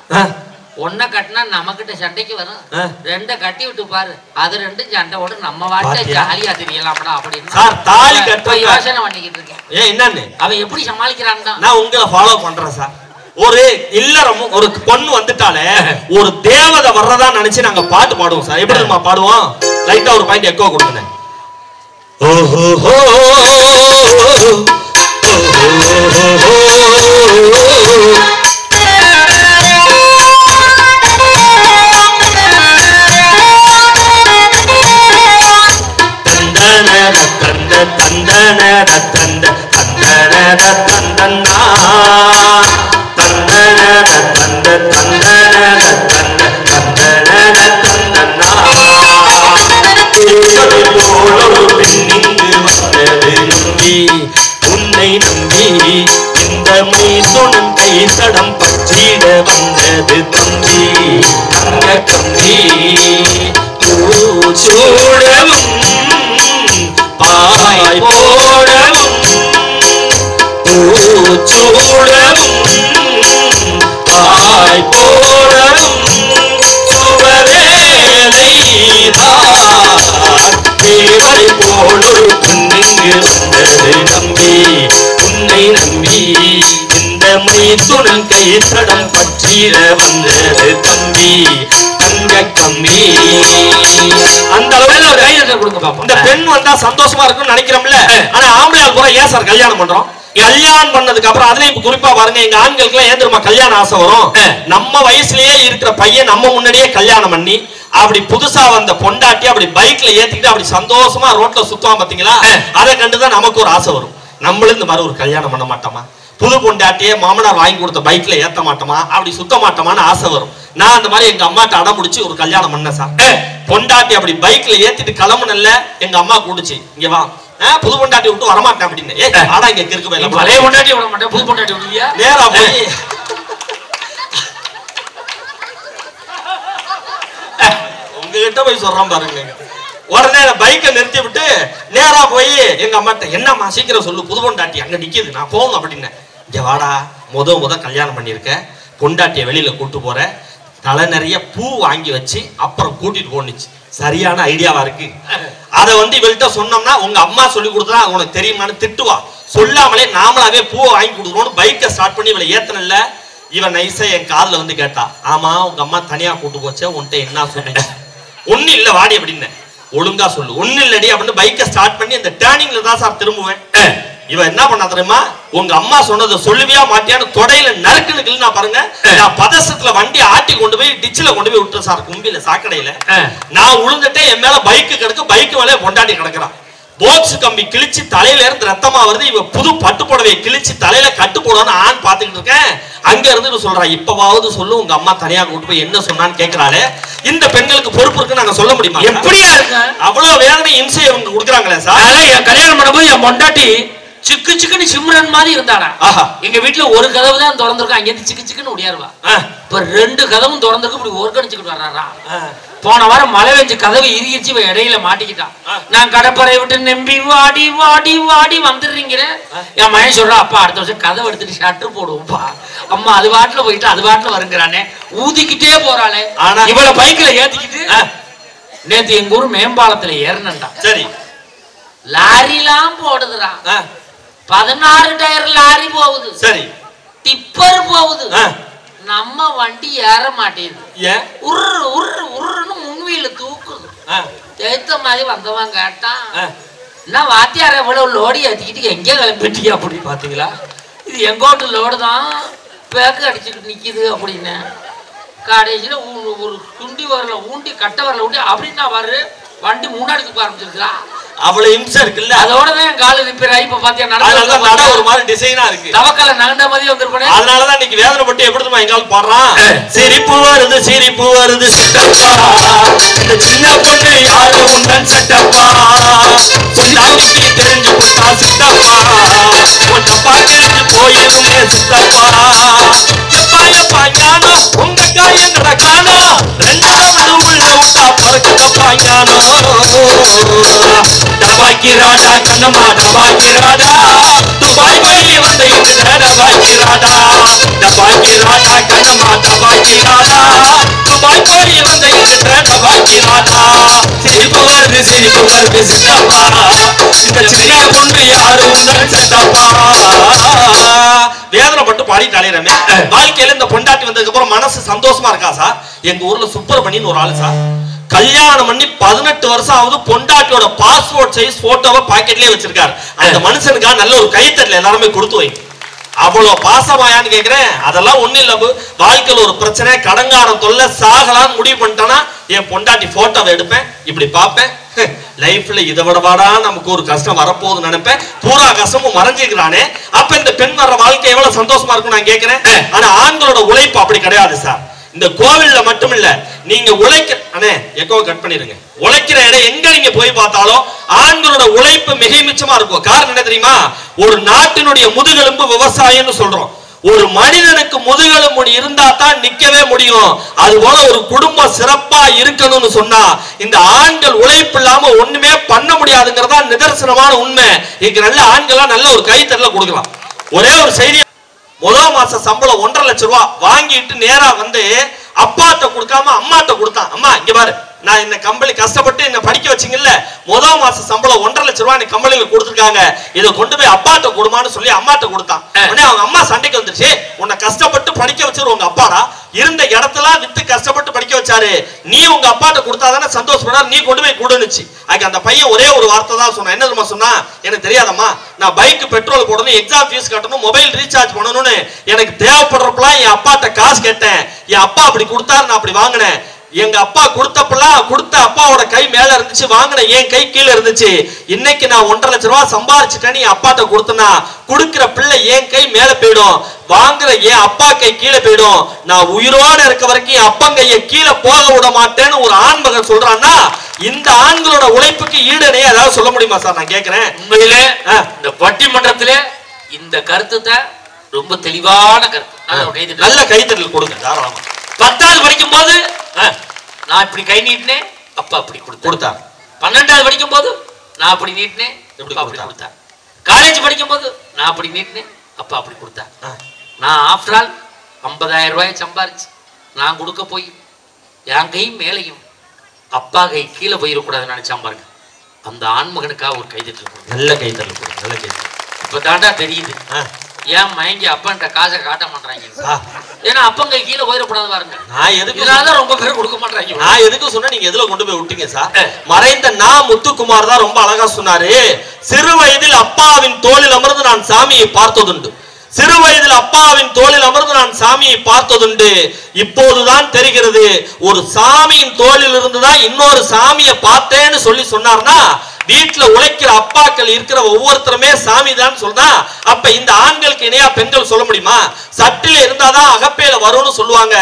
ஒன்ன கட்டினா நம்மகிட்ட சண்டைக்கு வரும், 2 கட்டி விட்டு பாரு, அது 2 சண்டை ஓட நம்ம வாழ்க்கை ஜாலியா தெரியலாம்டா அப்படின்னு யோசனை பண்ணிக்கிட்டு இருக்கேன். ஏன் என்னன்னு அவன் எப்படி சமாளிக்கிறான் தான் நான் உங்களை ஃபாலோ பண்றேன் சார். ஒரு இல்லறமும் ஒரு பொண்ணு வந்துட்டாலே ஒரு தேவதை வர்றதா நினைச்சு நாங்க பாட்டு பாடுவோம் சார். எப்படி நம்ம பாடுவோம்? லைட்டா ஒரு பாயிண்ட் எக்கோ கொடுங்க. ஓஹோ தந்தன தந்தன தந்த தந்தன தந்தனா தந்தன தந்த தந்தன தந்த தந்தன தந்தனா. போல ஒரு பெண்ணிங்கு வந்தது நம்பி, உன்னை நம்பி இந்த மீதுடன் கை தடம் பற்றிட வந்தது தம்பி. தங்க கம்பி சூடவும் பாய் போடவும் பூச்சூடவும் பாய் போடவும் சுவவேலைதான் தேவரை போலொரு பொண்ணுங்கு வந்தது நம்பி, உன்னை நம்பி இந்த மைத்துடன் கை தடம் பற்றிட வந்தது தம்பி. தங்க கம்பி. அந்த அளவுக்கு ஒரு கையெழுத்து கொடுங்க பாப்போம். இந்த பெண் வந்தா சந்தோஷமா இருக்கும்னு நினைக்கிறோம்ல. ஆனா ஆம்பளையால் பூரா ஏன் சார் கல்யாணம் பண்றோம்? கல்யாணம் பண்ணதுக்கு அப்புறம் அதுலயும் குறிப்பா பாருங்க, எங்க ஆண்களுக்கு எல்லாம் ஏன் தெரியுமா கல்யாணம் ஆசை வரும்? நம்ம வயசுலயே இருக்கிற பையன் நம்ம முன்னாடியே கல்யாணம் பண்ணி அப்படி புதுசா வந்த பொண்டாட்டி அப்படி பைக்ல ஏத்திக்கிட்டு அப்படி சந்தோஷமா ரோட்ல சுத்துவான் பாத்தீங்களா? அதை கண்டுதான் நமக்கு ஒரு ஆசை வரும். நம்மளும் இந்த மாதிரி ஒரு கல்யாணம் பண்ண மாட்டோமா? புது பொண்டாட்டியே மாமனார் வாங்கி கொடுத்த பைக்ல ஏத்த மாட்டோமா? அப்படி சுத்த மாட்டோமான்னு ஆசை வரும். நான் அந்த மாதிரி எங்க அம்மாட்ட அடம் முடிச்சு ஒரு கல்யாணம் பண்ணேன் சார். பொண்டாட்டி அப்படி பைக்ல ஏத்திட்டு கிளம்புனல்ல, எங்க அம்மா கூடுச்சு, இங்க வா, புது பொண்டாட்டி விட்டு வரமாட்டேன் அப்படின்னு. ஆனா இங்க கிறுக்கு போயில பழைய பொண்டாட்டி விட மாட்டேன், புது பொண்டாட்டி விடுவியா? நேரா போய் உங்ககிட்ட போய் சொல்றான் பாருங்க. உடனே பைக்கை நிறுத்தி விட்டு நேரா போய் எங்க அம்மாட்ட, என்னம்மா சீக்கிரம் சொல்லு, புது பொண்டாட்டி அங்க நிக்குது, நான் போகணும் அப்படின்னு. இங்க வாடா, முத கல்யாணம் பண்ணிருக்க, பொண்டாட்டிய வெளியில கூட்டு போற, தலை நிறைய பூ வாங்கி வச்சு அப்புறம் கூட்டிட்டு போனுச்சு. சரியான ஐடியாவா இருக்கு. அதை இவள்கிட்ட சொன்னோம்னா உங்க அம்மா சொல்லி கொடுத்தா உனக்கு தெரியுமான்னு திட்டுவா. சொல்லாமலே நாமளாவே பூவை வாங்கி கொடுக்குறோம்னு பைக்கை ஸ்டார்ட் பண்ணி இவளை ஏத்தனல்ல. இவன் நைஸா என் காதுல கேட்டா, ஆமா உங்க அம்மா தனியா கூட்டு போச்சே, உன்கிட்ட என்ன சொன்னீங்க? ஒண்ணு இல்ல வாடி அப்படின்னு. ஒழுங்கா சொல்லு. ஒண்ணு இல்லடி அப்படின்னு பைக்கை ஸ்டார்ட் பண்ணி அந்த டேர்னிங்ல தான் சார் திரும்புவேன். இவன் என்ன பண்ணா தெரியுமா, உங்க அம்மா சொன்னதை சொல்லுவியா மாட்டியான்னு தொடையில நறுக்குன்னு நான் பாருங்க, நான் பதசத்துல வண்டி ஆட்டி கொண்டு போய் டிச்சில கொண்டு போய் விட்டுறேன் சார், கும்பில சாக்கடையில. நான் உளுந்துட்டே, என் மேல பைக்கு கிடக்கு, பைக்கு மேலே பொண்டாட்டி கிடக்குறான். போக்ஸ் கம்பி கிழிச்சு தலையில இருந்து ரத்தமா வருது. இவ புது பட்டு புடவையை கிழிச்சு தலையில கட்டு போடணும்னு ஆண் பாத்துக்கிட்டு இருக்கேன். அங்க இருந்து சொல்றா, இப்பவாவது சொல்லு உங்க அம்மா தனியா கூட்டு போய் என்ன சொன்னான்னு கேட்கிறாளே. இந்த பெண்களுக்கு பொறுப்பு இருக்கு நாங்க சொல்ல முடியுமா? எப்படியா இருக்கு? அவ்வளவு வேதனை இம்சை இவங்க கொடுக்குறாங்களே சார். என் கல்யாணம் பண்ணும்போது என் பொண்டாட்டி சிக்கு சிக்குன்னு சிம்ரன் மாதிரி இருந்தாடா. எங்க வீட்டுல ஒரு கதவு தான் திறந்திருக்கும், அங்க இருந்து சிக்கு சிக்குன்னு ஓடியாருவா. இப்ப 2 கதவும் திறந்திருக்கு, இப்படி ஒர்க்கடிச்சுக்கிட்டு வர்றாரா. போன வாரம் மழை வெஞ்சு கதவு இறுகிச்சு இடையில மாட்டிக்கிட்டான். நான் கடப்பறை விட்டு நம்பி வாடி வாடி வாடி வந்துடுறீங்கிற. என் மகன் சொல்றா, அப்பா அடுத்த வருஷம் கதவு எடுத்துட்டு ஷட்டர் போடுவோம்ப்பா. அம்மா அது பாட்டுல போயிட்டு அது பாட்டுல வருங்கிறானே, ஊதிக்கிட்டே போறாளே. இவளை பைக்ல ஏத்திக்கிட்டு நேத்து எங்க ஊர் மேம்பாலத்துல ஏறினண்டா. சரி, லாரிலாம் போடுதுறான். 16 டயர் லாரி போகுது. சரி, டிப்பர் போகுது. நம்ம வண்டி ஏற மாட்டேங்குது. உரு உரு உருன்னு முன்வீல தூக்குது. தேய்த்த மாதிரி வந்தவன் கேட்டான், என்ன வாத்தியார இவ்வளவு லோடி ஏத்திக்கிட்டு எங்க கிளம்பிட்டீங்க அப்படின்னு. பாத்தீங்களா, இது எங்கோட்டு லோடு தான், பேக்கு அடிச்சுக்கிட்டு நிக்குது அப்படின்னு. கடைசியில ஒரு துண்டி வரல ஊண்டி கட்ட வரல ஊண்டி அப்படின்னா பாரு, வண்டி முன்னாடி தூக்க ஆரம்பிச்சிருக்கா. அவ்வளவு இம்சை இருக்குல்ல. அதோடதான் என் கால ரிப்பேர் ஆகி இப்ப பாத்தியா நட ஒரு மாதிரி டிசைனா இருக்கு. தவக்கால நகண்ட மாதிரி வந்திருப்பேன். அதனாலதான் இன்னைக்கு வேதனைப்பட்டு எப்படிமா எங்கால் பாடுறான், சிரிப்பு வருது சிரிப்பு வருது சித்தப்பா, இந்த சின்ன பொண்ணு யாரு உண்டன் சட்டப்பா, சொன்னாடிக்கு தெரிஞ்சு போட்டா சித்தப்பா, உன்னை பார்த்து போயிருமே சித்தப்பா, எப்பா எப்பா ஞானம் உங்க காயம் நடக்கானோ, 2வது உள்ள விட்டா பறக்குதப்பா ஞானம். டபாக்கி ராடா கண்ணம்மா டபாக்கி ராடா, துபாய் போய் வந்த இந்த டபாக்கி ராடா, டபாக்கி ராடா கண்ணம்மா டபாக்கி ராடா, துபாய் போய் வந்த இந்த டபாக்கி ராடா, சிரிப்பு வருது சித்தப்பா, இந்த சின்ன பொண்ணு யாரு உங்கள் சட்டப்பா. வேதனைப்பட்டு பாடிட்டாலே ரமே. வாழ்க்கையில இந்த பொண்டாட்டி வந்ததுக்கு அப்புறம் மனசு சந்தோஷமா இருக்கா சார்? எங்க ஊர்ல சுப்பிரமணியன் ஒரு ஆளு சார், கல்யாணம் பண்ணி 18 வருஷம் ஆகுது, பொண்டாட்டியோட பாஸ்போர்ட் சைஸ் போட்டோவை பாக்கெட்லயே வச்சிருக்காரு. அந்த மனுஷனுக்காக நல்ல ஒரு கைத்தட்டல எல்லாருமே கொடுத்து வை. அவ்வளவு பாசமாயான்னு கேக்குறேன். அதெல்லாம் ஒண்ணு இல்ல, வாழ்க்கையில ஒரு பிரச்சனை, கடங்காரம் தொல்லை, சாகலான்னு முடிவு பண்ணிட்டேன்னா என் பொண்டாட்டி போட்டோவை எடுப்பேன், இப்படி பார்ப்பேன், லைஃப்ல இதை விடவாடா நமக்கு ஒரு கஷ்டம் வரப்போகுதுன்னு நினைப்பேன். பூரா கஷ்டமும் மறைஞ்சிக்கிறானே, அப்ப இந்த பெண் வர்ற வாழ்க்கை எவ்வளவு சந்தோஷமா இருக்கும் நான் கேட்கிறேன். ஆனா ஆண்களோட உழைப்பு அப்படி கிடையாது சார். இந்த கோவில்ல மட்டும் இல்ல, நீங்க எக்கோ கட் பண்ணிருங்க, உழைக்கிற இடம் எங்க நீங்க போய் பார்த்தாலும் ஆண்களோட உழைப்பு மிக மிச்சமா இருக்கும். காரணம் என்ன தெரியுமா? ஒரு நாட்டினுடைய முதுகெலும்பு விவசாயம்னு சொல்றோம். ஒரு மனிதனுக்கு முதுகெலும்பு இருந்தா தான் நிக்கவே முடியும். அது போல ஒரு குடும்பம் சிறப்பா இருக்கணும்னு சொன்னா இந்த ஆண்கள் உழைப்பு இல்லாம ஒண்ணுமே பண்ண முடியாதுங்கிறதா நிதர்சனமான உண்மை. இங்க நல்ல ஆண்களா நல்ல ஒரு கைத்தட்டல கொடுக்கலாம். ஒரே ஒரு செய்தி, முதல் மாச சம்பளம் 1,50,000 ரூபாய் வாங்கிட்டு நேரா வந்து அப்பாட்ட கொடுக்காம அம்மாட்ட கொடுத்தான். அம்மா இங்க பாரு, நான் இந்த கம்பெனி கஷ்டப்பட்டு என்ன படிக்க வச்சிங்கல்ல, முதல் மாசம் சம்பளம் 1.5 லட்சம் ரூபாய் கம்பெனில கொடுத்துருக்காங்க, இதை கொண்டு போய் அப்பாட்ட கொடுமான்னு சொல்லி அம்மாட்ட கொடுத்தான். உடனே அவங்க அம்மா சண்டைக்கு வந்துருச்சு, உன்னை கஷ்டப்பட்டு படிக்க வச்சது உங்க அப்பாடா, இருந்த இடத்துல வித்து கஷ்டப்பட்டு படிக்க வச்சாரு, நீ உங்க அப்பாட்ட கொடுத்தாதானே சந்தோஷப்படாரு, நீ கொண்டு போய் கொடுனுச்சு. அதுக்கு அந்த பையன் ஒரே ஒரு வார்த்தை தான் சொன்னான். என்ன தெரியுமா சொன்னா, எனக்கு தெரியாதம்மா, நான் பைக் பெட்ரோல் போடணும், எக்ஸாம் ஃபீஸ் கட்டணும், மொபைல் ரீசார்ஜ் பண்ணணும்னு எனக்கு தேவைப்படுறப்பெல்லாம் என் அப்பாட்ட காசு கேட்டேன், என் அப்பா அப்படி கொடுத்தாரு, நான் அப்படி வாங்கினேன். எங்க அப்பா கொடுத்தப்பெல்லாம் கொடுத்த அப்பாவோட கை மேல இருந்துச்சு, வாங்கின என் கை கீழே இருந்துச்சு. இன்னைக்கு நான் 1.5 லட்சம் ரூபாய் சம்பாரிச்சுட்டேன்னு என் அப்பாட்ட கொடுத்தனா, கொடுக்கிற பிள்ளை என் கை மேல போயிடும், வாங்குற என் அப்பா கை கீழே போயிடும். நான் உயிரோட இருக்க வரைக்கும் என் அப்பா கையை கீழே போக விட மாட்டேன்னு ஒரு ஆண்மகன் சொல்றான்னா, இந்த ஆண்களோட உழைப்புக்கு ஈடனே ஏதாவது சொல்ல முடியுமா சார்? நான் கேட்கிறேன். உண்மையிலே இந்த பட்டிமன்றத்திலே இந்த கருத்து ரொம்ப தெளிவான கருத்து. நல்ல கைத்தட்டல் கொடுங்க தாராளமா. 10வது படிக்கும் போது நான் இப்படி கை நீட்டினேன், அப்பா அப்படி கொடுத்தார். 12வது படிக்கும் போது நான் அப்படி நீட்டினேன், அப்படி கொடுத்தார். காலேஜ் படிக்கும் போது நான் அப்படி நீட்டினேன், அப்பா அப்படி கொடுத்தார். நான் ஆஃப்டர் ஆல் 50,000 ரூபாய் சம்பாரிச்சு நான் கொடுக்க போய் என் கை மேலையும் அப்பா கை கீழே போயிடக்கூடாதுன்னு நினைச்சா பாருங்க. அந்த ஆண்மகனுக்காக ஒரு கைதட்டல், நல்ல கைதட்டல், நல்ல கைதட்டல். இப்ப தாண்டா தெரியுது ஏன் மயங்கி அப்பன்ட்ட காசை காட்ட மாட்டாங்க. ஏன்னா அப்பங்க கீழே போயிடக்கூடாது பாருங்க. நான் எதுக்கு ரொம்ப பேர் கொடுக்க மாட்டாங்க. நான் எதுக்கு சொன்னா, நீங்க எதுல கொண்டு போய் விட்டீங்க சார்? மறைந்த முத்துக்குமார் தான் ரொம்ப அழகா சொன்னாரு. சிறு வயதில் அப்பாவின் தோளில் அமர்ந்து நான் சாமியை பார்த்ததுண்டு, சிறு வயதில் அப்பாவின் தோளில் அமர்ந்து நான் சாமியை பார்த்ததுண்டு, இப்போதுதான் தெரிகிறது ஒரு சாமியின் தோளில் இருந்துதான் இன்னொரு சாமியை பார்த்தேன்னு சொல்லி சொன்னார்னா, வீட்டுல உழைக்கிற அப்பாக்கள் இருக்கிற ஒவ்வொருத்தருமே சாமி தான் சொன்னா, அப்ப இந்த ஆண்களுக்கு இணையா பெண்கள் சொல்ல முடியுமா? சட்டில இருந்தாதான் அகப்பையில வரும்னு சொல்லுவாங்க.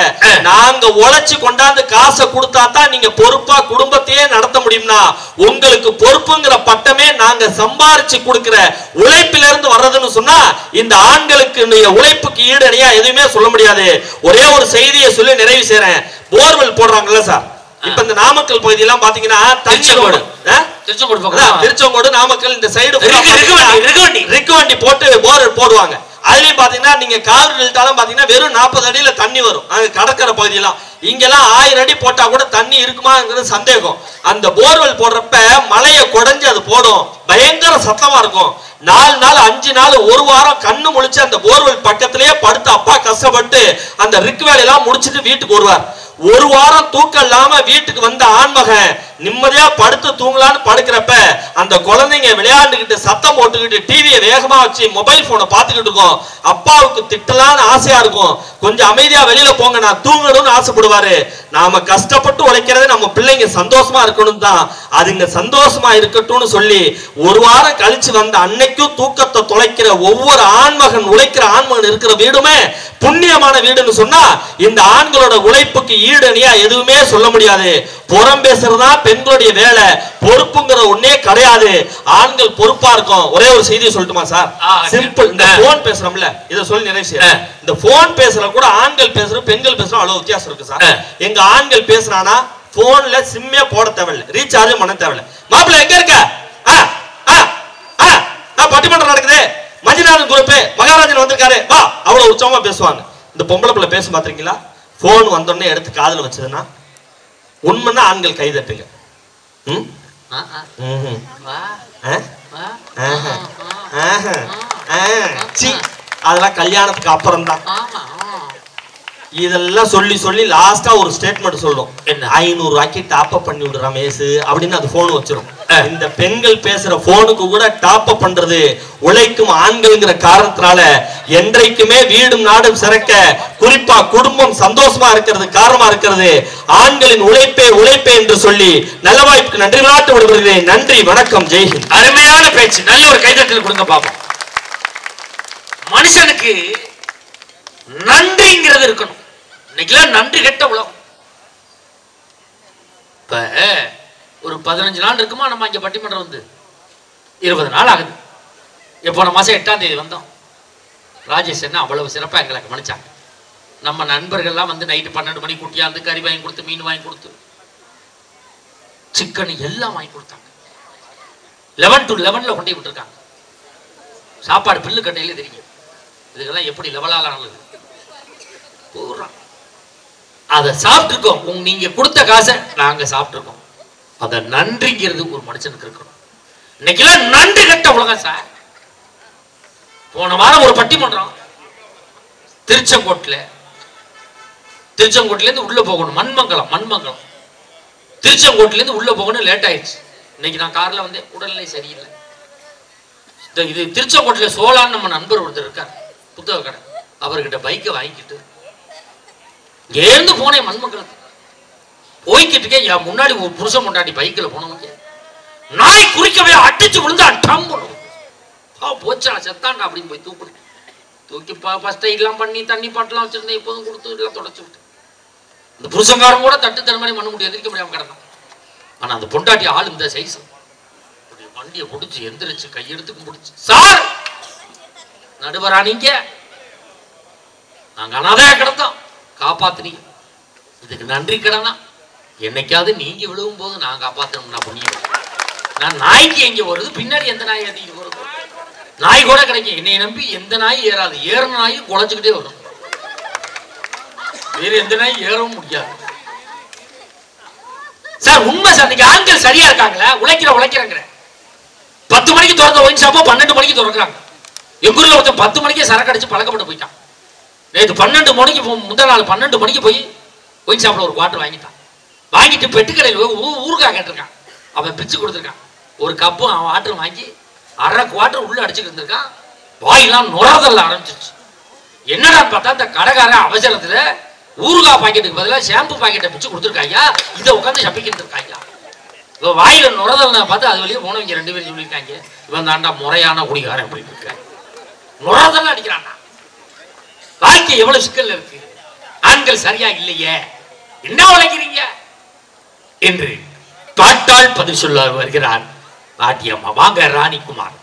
நாங்க உழைச்சு கொண்டாந்து காசை கொடுத்தா தான் நீங்க பொறுப்பா குடும்பத்தையே நடத்த முடியும்னா, உங்களுக்கு பொறுப்புங்கிற பட்டமே நாங்க சம்பாரிச்சு கொடுக்கிற உழைப்பில இருந்து வர்றதுன்னு சொன்னா, இந்த ஆண்களுக்கு உழைப்புக்கு ஈடணையா எதுவுமே சொல்ல முடியாது. ஒரே ஒரு செய்தியை சொல்லி நிறைவு செய்றேன். போர்வெல் போடுறாங்கல்ல சார், இப்ப இந்த நாமக்கல் பகுதியெல்லாம் பாத்தீங்கன்னா திருச்செங்கோடு நாமக்கல் இந்த சைடு ரிக்கு வண்டி போட்டு போர் போடுவாங்க. அதுலயும் பாத்தீங்கன்னா நீங்க காவிரி டெல்டாலாம் பாத்தீங்கன்னா வெறும் 40 அடியில தண்ணி வரும். கடற்கரை பகுதியெல்லாம் இங்கெல்லாம் 1000 அடி போட்டா கூட தண்ணி இருக்குமாங்கிறது சந்தேகம். அந்த போர்வெல் போடுறப்ப மலையை குடைஞ்சு அது போடும், பயங்கர சத்தமா இருக்கும். 4 நாள் 5 நாள் 1 வாரம் கண்ணு முழிச்சு அந்த போர்வெல் பக்கத்திலேயே படுத்து அப்பா கஷ்டப்பட்டு அந்த ரிக் வேலையெல்லாம் முடிச்சுட்டு வீட்டுக்கு வருவார். 1 வாரம் தூக்கம் இல்லாம வீட்டுக்கு வந்த ஆண்மகன் நிம்மதியா படுத்து தூங்கலான்னு படுக்கிறப்ப அந்த குழந்தைங்க விளையாண்டுகிட்டு சத்தம் போட்டுக்கிட்டு டிவியை வேகமா வச்சு மொபைல் போனை பார்த்துக்கிட்டு இருக்கோம். அப்பாவுக்கு திட்டலான்னு ஆசையா இருக்கும், கொஞ்சம் அமைதியா வெளியில போங்க நான் தூங்கணும்னு ஆசைப்படுவாரு. நாம கஷ்டப்பட்டு உழைக்கிறது நம்ம பிள்ளைங்க சந்தோஷமா இருக்கணும் தான், அதுங்க சந்தோஷமா இருக்கட்டும்னு சொல்லி 1 வாரம் கழிச்சு வந்த அன்னைக்கும் தூக்கத்தை தொலைக்கிற ஒவ்வொரு ஆண்மகன் உழைக்கிற ஆண்மகன் இருக்கிற வீடுமே புண்ணியமான வீடுன்னு சொன்னா, இந்த ஆண்களோட உழைப்புக்கு ஈடணியா எதுவுமே சொல்ல முடியாது. புறம் பேசுறதா பெண்களுடைய வேலை, பொறுப்புங்கிற ஒன்னே கிடையாது. ஆண்கள் பொறுப்பா இருக்கும். ஒரே ஒரு செய்தியை சொல்லட்டுமா சார்? சிம்பிள். இந்த போன் பேசுறோம்ல, இதை சொல்லி நிறைய செய்ய. இந்த போன் பேசுற கூட ஆண்கள் பேசுறோம் பெண்கள் பேசுறோம் அவ்வளவு வித்தியாசம் இருக்கு சார். எங்க ஆண்கள் பேசுறானா போன்ல சிம்மே போட தேவையில்லை, ரீசார்ஜ் பண்ண தேவையில்லை. மாப்பிள்ள எங்க இருக்க? பட்டிமன்றம் நடக்குது, மஞ்சுநாதன் குரூப் மகாராஜன் வந்திருக்காரு வா, அவ்வளவு உற்சவமா பேசுவாங்க. இந்த பொம்பளை பிள்ளை பேச பாத்தீங்களா? போன் வந்தோடனே எடுத்து காதுல வச்சதுன்னா உண்மைன்னா ஆண்கள் கை தட்டுங்க. அதெல்லாம் கல்யாணத்துக்கு அப்புறம் தான். இதெல்லாம் சொல்லி சொல்லி லாஸ்டா ஒரு ஸ்டேட்மெண்ட் சொல்லும், 500 ரூபாய்க்கு டாப் அப் பண்ணி விடு ரமேஷ் அப்படின்னு அது போன் வச்சிரும். இந்த பெண்கள் பேசுற போனுக்கு கூட டாப் அப் பண்றது உழைக்கும் ஆண்கள்ங்கிற காரணத்தினால என்றைக்குமே வீடும் நாடும் சிறக்க, குறிப்பா குடும்பம் சந்தோஷமா இருக்கிறது காரணமா இருக்கிறது ஆண்களின் உழைப்பே உழைப்பே என்று சொல்லி நல்ல வாய்ப்புக்கு நன்றி நாட்டு விடுகிறேன். நன்றி, வணக்கம், ஜெய்ஹிந்த். அருமையான பேச்சு, நல்ல ஒரு கைதட்டல் கொடுங்க பாப்போம். மனுஷனுக்கு நன்றிங்கிறது இருக்கணும். இன்னைக்கெல்லாம் நன்றி கெட்ட உலகம். இப்ப ஒரு 15 நாள் இருக்குமா நம்ம இங்க பட்டிமன்றம் வந்து 20 நாள் ஆகுது. போன மாசம் 8ஆம் தேதி வந்தோம். ராஜேஷ் என்ன அவ்வளவு சிறப்பா எங்களை கவனிச்சாங்க. நம்ம நண்பர்கள்லாம் வந்து நைட்டு 12 மணி குட்டியாந்து கறி வாங்கி கொடுத்து, மீன் வாங்கி கொடுத்து, சிக்கன் எல்லாம் வாங்கி கொடுத்தாங்க. 11 to 11 கொண்டு விட்டுருக்காங்க. சாப்பாடு பில்லு கட்டையிலே தெரியும். இதுக்கெல்லாம் எப்படி லெவலால போடுறான். அதை சாப்பிட்டுருக்கோம். நீங்க கொடுத்த காசை நாங்க சாப்பிட்டுருக்கோம். அத நன்றிங்கிறது ஒரு மனுஷனுக்கு இருக்கணும். இன்னைக்கெல்லாம் நன்றி கட்ட உலகம் சார். போன வாரம் ஒரு பட்டிமன்றம் திருச்செங்கோட்டுல இருந்து உள்ள போகணும். மண்மங்கலம் திருச்செங்கோட்டுல இருந்து உள்ள போகணும். லேட் ஆயிடுச்சு. இன்னைக்கு நான் கார்ல வந்து உடல்நிலை சரியில்லை. இது திருச்செங்கோட்டுல சோழான்னு நம்ம நண்பர் ஒருத்தர் இருக்கார், புத்தக கடை. அவர்கிட்ட பைக்கை வாங்கிக்கிட்டு ஏந்து போனேன் மண்மங்கலத்துக்கு. போய்கிட்டு என் முன்னாடி ஒரு புருஷன் முன்னாடி பைக்கில் போனவங்க நாய் குறிக்கவே அடிச்சு விழுந்தா டம் போச்சா செத்தாண்டா அப்படின்னு போய் தூக்கி ஃபர்ஸ்ட் எல்லாம் பண்ணி தண்ணி பாட்டெல்லாம் வச்சிருந்தேன். இப்போதும் கொடுத்து எல்லாம் தொடச்சு விட்டு இந்த புருஷங்காரன் கூட தட்டு தர மாதிரி பண்ண முடியாது, எதிர்க்க முடியாம கிடந்தான். ஆனா அந்த பொண்டாட்டி ஆள் இந்த சைஸ் வண்டியை பிடிச்சி எந்திரிச்சு கையெடுத்துக்கும் பிடிச்சி, சார் நடுவரா நீங்க, நாங்க அனாதையா கிடந்தோம், காப்பாத்துனீங்க, இதுக்கு நன்றி கடனா. என்னைக்காவது நீங்க விழுவும் போது நான் காப்பாத்தணும்னா புண்ணியம். நான் நாய்க்கு எங்க வருது, பின்னாடி எந்த நாய் ஏற்றிட்டு வருது? நாய் கூட கிடைக்கும். என்னை நம்பி எந்த நாய் ஏறாது. ஏறின நாய் குலைச்சுக்கிட்டே வரும். வேற எந்த நாய் ஏறவும் முடியாது சார். உண்மை சார். இன்னைக்கு ஆண்கள் சரியா இருக்காங்களா? உழைக்கிறங்க 10 மணிக்கு திறந்த ஒயின் ஷாப்போ 12 மணிக்கு திறக்கிறாங்க. எங்க ஊர்ல ஒருத்தன் 10 மணிக்கு சரக்கு அடிச்சு பழக்கப்பட்டு போயிட்டான். நேற்று 12 மணிக்கு முதல் நாள் 12 மணிக்கு போய் ஒயின் ஷாப்ல ஒரு குவார்டர் வாங்கிட்டு பெட்டுக்கடையில் ஊருக்காக கேட்டிருக்கான். அவன் பிச்சு கொடுத்துருக்கான். ஒரு கப்பு அவன் வாட்டர் வாங்கி அரை குவார்டர் உள்ள அடிச்சுட்டு இருந்திருக்கான். வாயெல்லாம் நுரதல்ல ஆரம்பிச்சிருச்சு. என்னடா பார்த்தா இந்த கடைக்காரன் அவசரத்துல ஊறுகாய் பாக்கெட்டுக்கு பதிலாக ஷாம்பு பாக்கெட்டை பிச்சு கொடுத்துருக்காங்க. இதை உட்காந்து சப்பிக்கிட்டு இருக்காங்க. இவன் வாயில நுரதல் பார்த்து அது வழியே போனவங்க 2 பேரும் சொல்லியிருக்காங்க, இவன் தாண்டா முறையான குடிகாரன் அப்படின்னு இருக்க. நுரதல் அடிக்கிறான்னா வாழ்க்கை எவ்வளவு சிக்கல் இருக்கு. ஆண்கள் சரியா இல்லையே, என்ன உழைக்கிறீங்க என்று பாட்டால் பதில் சொல்ல வருகிறார் பாட்டியம்மா. வாங்க ராணிக்குமார்.